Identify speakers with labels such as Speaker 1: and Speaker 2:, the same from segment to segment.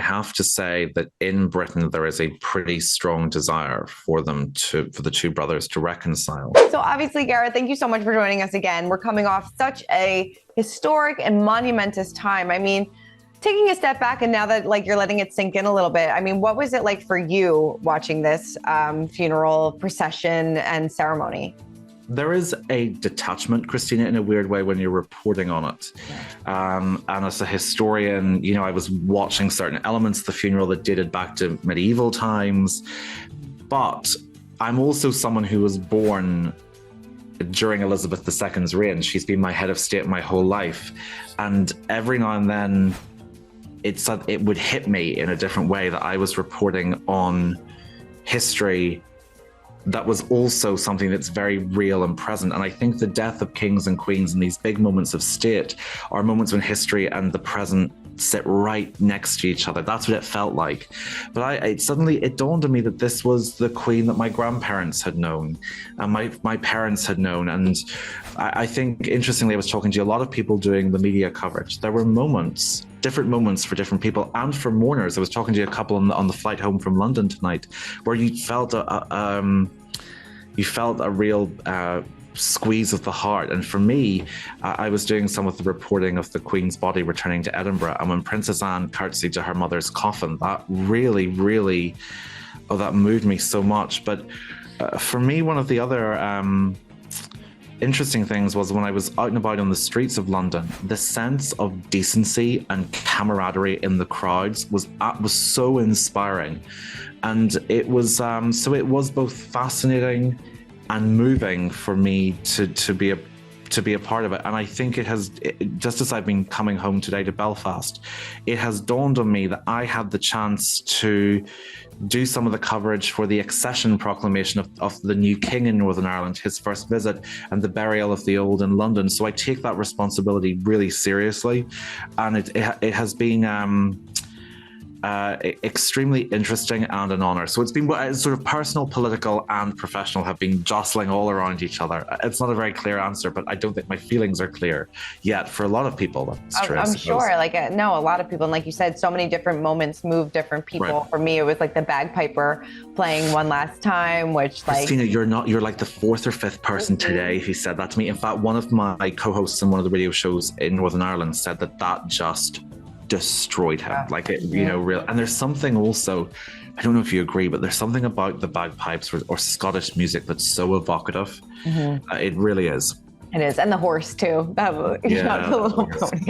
Speaker 1: have to say that in Britain, there is a pretty strong desire for the two brothers to reconcile.
Speaker 2: So obviously, Gareth, thank you so much for joining us again. We're coming off such a historic and monumentous time. I mean, taking a step back and now that you're letting it sink in a little bit, I mean, what was it like for you watching this funeral procession and ceremony?
Speaker 1: There is a detachment, Christina, in a weird way when you're reporting on it. And as a historian, I was watching certain elements of the funeral that dated back to medieval times. But I'm also someone who was born during Elizabeth II's reign. She's been my head of state my whole life. And every now and then, it would hit me in a different way that I was reporting on history that was also something that's very real and present. And I think the death of kings and queens and these big moments of state are moments when history and the present sit right next to each other. That's what it felt like. But suddenly it dawned on me that this was the queen that my grandparents had known and my parents had known. And I think, interestingly, I was talking to a lot of people doing the media coverage. There were moments, different moments for different people and for mourners. I was talking to a couple on the flight home from London tonight where you felt a real squeeze of the heart. And for me, I was doing some of the reporting of the Queen's body returning to Edinburgh, and when Princess Anne curtsied to her mother's coffin, that really, really, that moved me so much. But for me, one of the other interesting things was when I was out and about on the streets of London, the sense of decency and camaraderie in the crowds was so inspiring. And it was both fascinating and moving for me to be a part of it. And I think just as I've been coming home today to Belfast, it has dawned on me that I had the chance to do some of the coverage for the accession proclamation of the new king in Northern Ireland, his first visit, and the burial of the old in London. So I take that responsibility really seriously. And it has been extremely interesting and an honor. So it's been sort of personal, political, and professional have been jostling all around each other. It's not a very clear answer, but I don't think my feelings are clear yet. For a lot of people, that's true.
Speaker 2: I'm sure. No, a lot of people, and like you said, so many different moments move different people. Right. For me, it was like the bagpiper playing one last time, which
Speaker 1: Christina, you're like the fourth or fifth person today who said that to me. In fact, one of my co-hosts in one of the radio shows in Northern Ireland said that just destroyed him. Real. And there's something also, I don't know if you agree, but there's something about the bagpipes or Scottish music that's so evocative. Mm-hmm. It really is.
Speaker 2: It is, and the horse too. The little pony.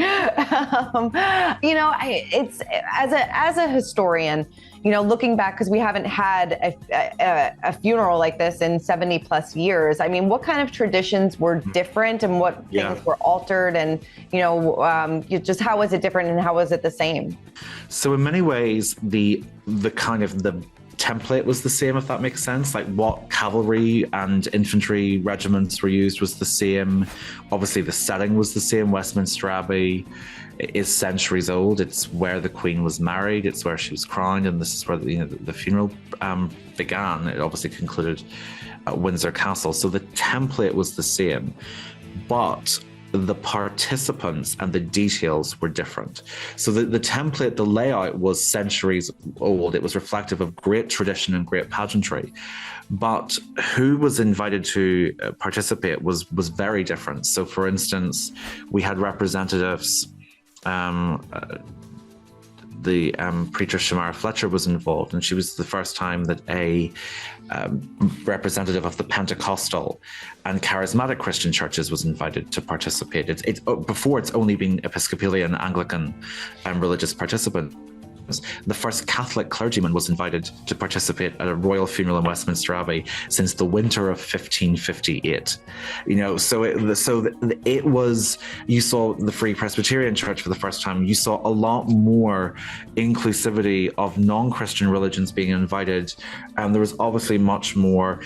Speaker 2: It's as a historian, looking back, because we haven't had a funeral like this in 70 plus years. I mean, what kind of traditions were different, and what things were altered, and just how was it different, and how was it the same?
Speaker 1: So in many ways, the kind of the template was the same, if that makes sense. Like what cavalry and infantry regiments were used was the same. Obviously the setting was the same. Westminster Abbey is centuries old. It's where the Queen was married. It's where she was crowned, and this is where the funeral began. It obviously concluded at Windsor Castle. So the template was the same, but the participants and the details were different. So the template, the layout was centuries old. It was reflective of great tradition and great pageantry. But who was invited to participate was very different. So for instance, we had representatives, the preacher Shamara Fletcher was involved, and she was the first time that a representative of the Pentecostal and charismatic Christian churches was invited to participate. Before it's only been Episcopalian, Anglican, religious participants. The first Catholic clergyman was invited to participate at a royal funeral in Westminster Abbey since the winter of 1558. So it was, you saw the Free Presbyterian Church for the first time. You saw a lot more inclusivity of non-Christian religions being invited. And there was obviously much more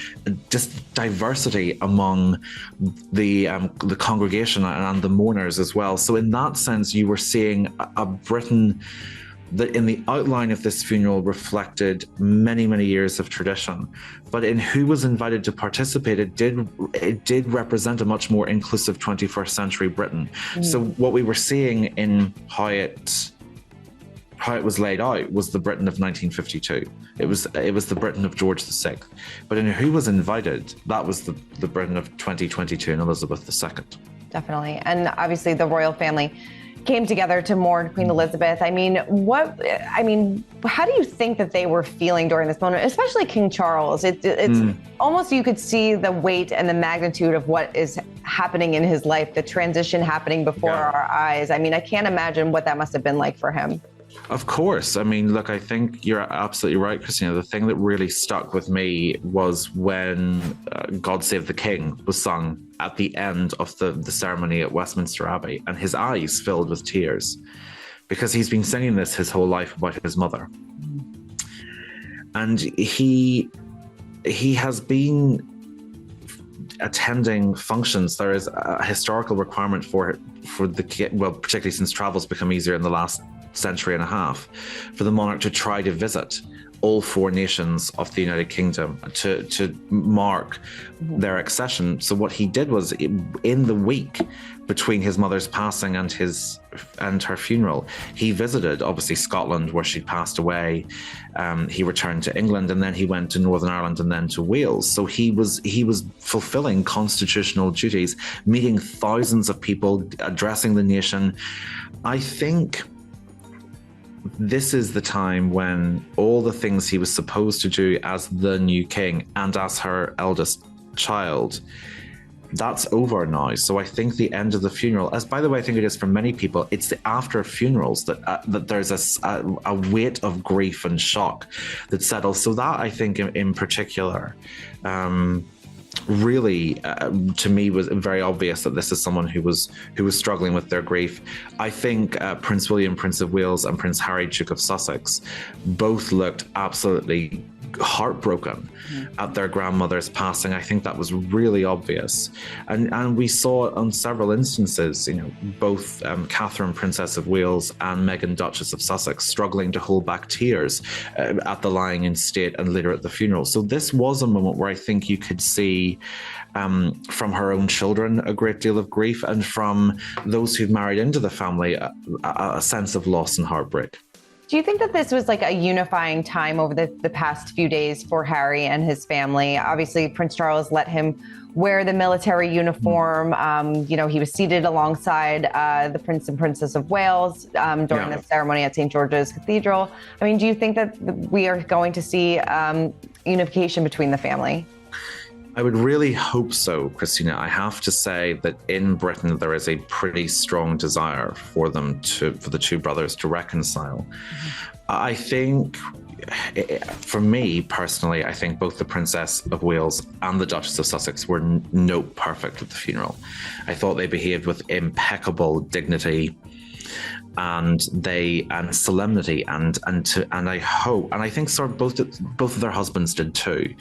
Speaker 1: just diversity among the congregation and the mourners as well. So in that sense, you were seeing a Britain that in the outline of this funeral reflected many, many years of tradition. But in who was invited to participate, it did represent a much more inclusive 21st century Britain. So what we were seeing in how it how it was laid out was the Britain of 1952. It was the Britain of George VI. But in who was invited, that was the Britain of 2022 and Elizabeth II.
Speaker 2: Definitely. And obviously the royal family came together to mourn Queen Elizabeth. I mean, how do you think that they were feeling during this moment, especially King Charles? It's almost, you could see the weight and the magnitude of what is happening in his life, the transition happening before our eyes. I mean, I can't imagine what that must have been like for him.
Speaker 1: Of course. I mean, look, I think you're absolutely right, Christina. The thing that really stuck with me was when God Save the King was sung at the end of the ceremony at Westminster Abbey, and his eyes filled with tears because he's been singing this his whole life about his mother. And he has been attending functions. There is a historical requirement for the, well, particularly since travel's become easier in the last century and a half, for the monarch to try to visit all 4 nations of the United Kingdom to mark their accession. So what he did was, in the week between his mother's passing and her funeral, he visited obviously Scotland, where she passed away. He returned to England, and then he went to Northern Ireland and then to Wales. So he was fulfilling constitutional duties, meeting thousands of people, addressing the nation. I think this is the time when all the things he was supposed to do as the new king and as her eldest child, that's over now. So I think the end of the funeral, as by the way, I think it is for many people, it's the after funerals that there's a weight of grief and shock that settles. So that, I think, in particular, really, to me, was very obvious that this is someone who was struggling with their grief. I think Prince William, Prince of Wales, and Prince Harry, Duke of Sussex, both looked absolutely heartbroken at their grandmother's passing. I think that was really obvious, and we saw it on several instances. You know, both Catherine, Princess of Wales, and Meghan, Duchess of Sussex, struggling to hold back tears at the lying in state and later at the funeral. So this was a moment where I think you could see from her own children a great deal of grief, and from those who've married into the family a sense of loss and heartbreak.
Speaker 2: Do you think that this was like a unifying time over the past few days for Harry and his family? Obviously, Prince Charles let him wear the military uniform. You know, he was seated alongside the Prince and Princess of Wales during the ceremony at St. George's Cathedral. I mean, do you think that we are going to see unification between the family?
Speaker 1: I would really hope so, Christina. I have to say that in Britain, there is a pretty strong desire for the two brothers to reconcile. I think, for me personally, I think both the Princess of Wales and the Duchess of Sussex were note perfect at the funeral. I thought they behaved with impeccable dignity and solemnity, and I hope, and I think sort of both of their husbands did too,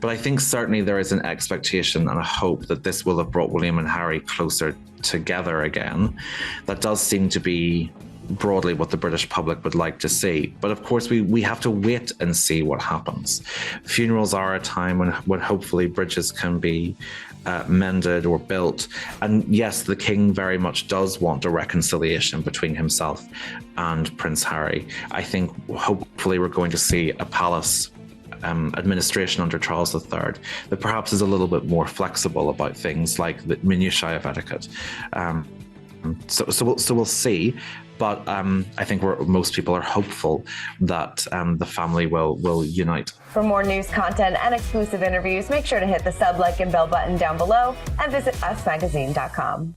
Speaker 1: but I think certainly there is an expectation and a hope that this will have brought William and Harry closer together again. That does seem to be broadly what the British public would like to see. But of course, we have to wait and see what happens. Funerals are a time when hopefully bridges can be mended or built. And yes, the king very much does want a reconciliation between himself and Prince Harry. I think hopefully we're going to see a palace administration under Charles III that perhaps is a little bit more flexible about things like the minutiae of etiquette. So we'll see. But I think most people are hopeful that the family will unite.
Speaker 2: For more news content and exclusive interviews, make sure to hit the sub, like, and bell button down below and visit usmagazine.com.